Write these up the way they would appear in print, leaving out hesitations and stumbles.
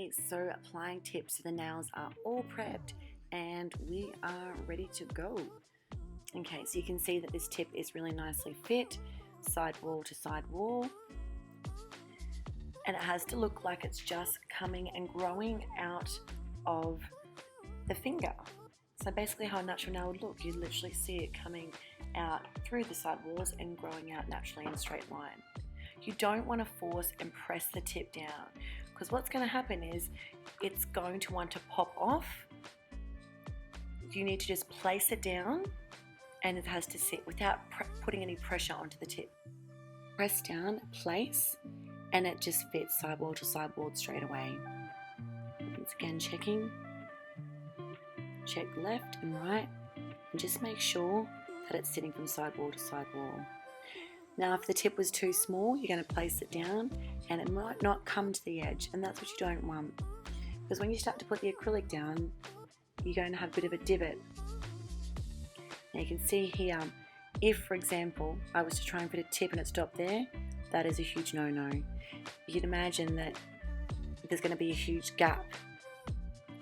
Okay, so applying tips to the nails are all prepped and we are ready to go. Okay, so you can see that this tip is really nicely fit, side wall to side wall. And it has to look like it's just coming and growing out of the finger. So basically how a natural nail would look, you literally see it coming out through the side walls and growing out naturally in a straight line. You don't want to force and press the tip down, because what's going to happen is it's going to want to pop off. You need to just place it down and it has to sit without putting any pressure onto the tip. Press down, place, and it just fits side wall to side wall straight away. Once again, checking. Check left and right, and just make sure that it's sitting from side wall to side wall. Now if the tip was too small, you're going to place it down and it might not come to the edge, and that's what you don't want, because when you start to put the acrylic down, you're going to have a bit of a divot. Now you can see here, if for example I was to try and put a tip and it stopped there, that is a huge no-no. You can imagine that there's going to be a huge gap,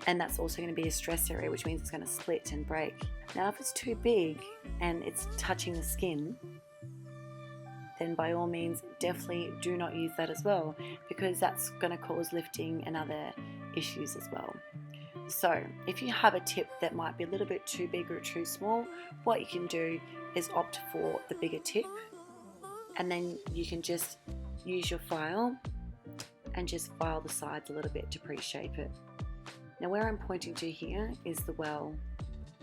and that's also going to be a stress area, which means it's going to split and break. Now if it's too big and it's touching the skin, then by all means definitely do not use that as well, because that's going to cause lifting and other issues as well. So if you have a tip that might be a little bit too big or too small, what you can do is opt for the bigger tip, and then you can just use your file and just file the sides a little bit to pre-shape it. Now where I'm pointing to here is the well,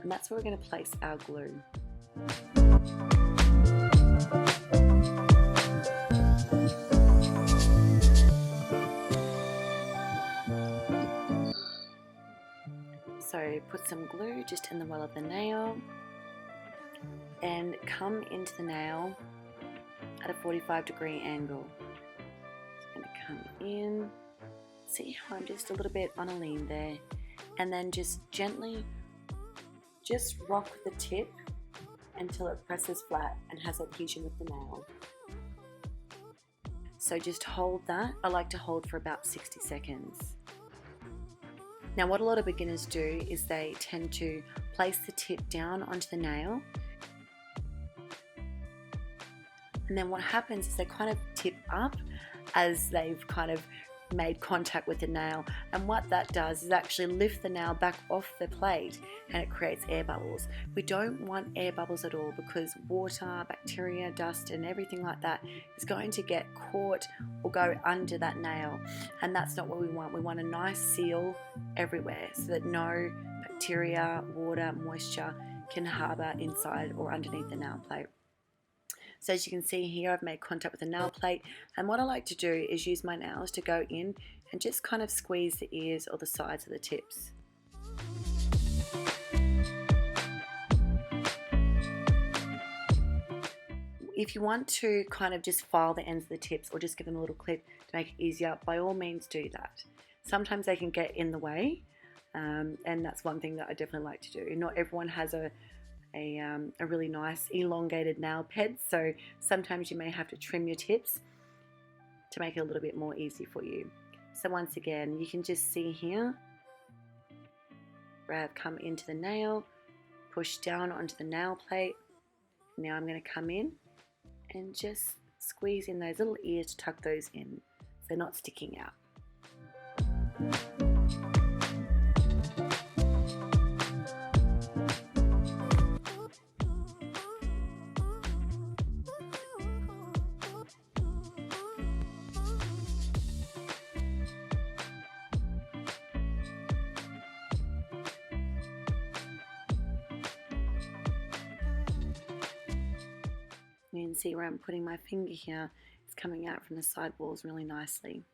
and that's where we're going to place our glue. So put some glue just in the well of the nail and come into the nail at a 45-degree angle. Just going to come in, see how I'm just a little bit on a lean there, and then just gently just rock the tip until it presses flat and has adhesion with the nail. So just hold that. I like to hold for about 60 seconds. Now what a lot of beginners do is they tend to place the tip down onto the nail, and then what happens is they kind of tip up as they've kind of made contact with the nail, and what that does is actually lift the nail back off the plate and it creates air bubbles. We don't want air bubbles at all, because water, bacteria, dust and everything like that is going to get caught or go under that nail, and that's not what we want. We want a nice seal everywhere so that no bacteria, water, moisture can harbour inside or underneath the nail plate. So as you can see here, I've made contact with the nail plate, and what I like to do is use my nails to go in and just kind of squeeze the ears or the sides of the tips. If you want to kind of just file the ends of the tips or just give them a little clip to make it easier, by all means do that. Sometimes they can get in the way, and that's one thing that I definitely like to do. Not everyone has a really nice elongated nail bed, so sometimes you may have to trim your tips to make it a little bit more easy for you. So once again, you can just see here where I've come into the nail, push down onto the nail plate. Now I'm going to come in and just squeeze in those little ears to tuck those in so they're not sticking out. You can see where I'm putting my finger here, it's coming out from the side walls really nicely.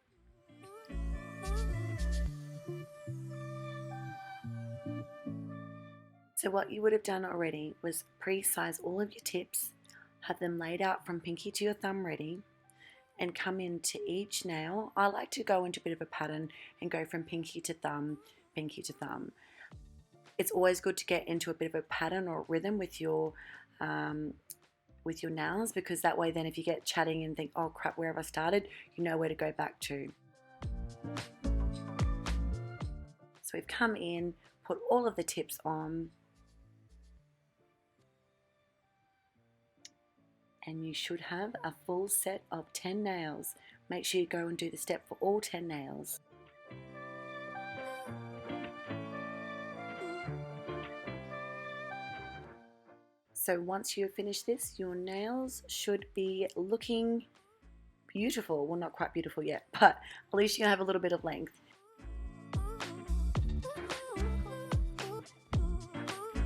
So what you would have done already was pre-size all of your tips, have them laid out from pinky to your thumb ready, and come into each nail. I like to go into a bit of a pattern and go from pinky to thumb, pinky to thumb. It's always good to get into a bit of a pattern or rhythm with your nails, because that way then if you get chatting and think, oh crap, where have I started, you know where to go back to. So we've come in, put all of the tips on, and you should have a full set of 10 nails. Make sure you go and do the step for all 10 nails. So once you finish this, your nails should be looking beautiful. Well, not quite beautiful yet, but at least you have a little bit of length.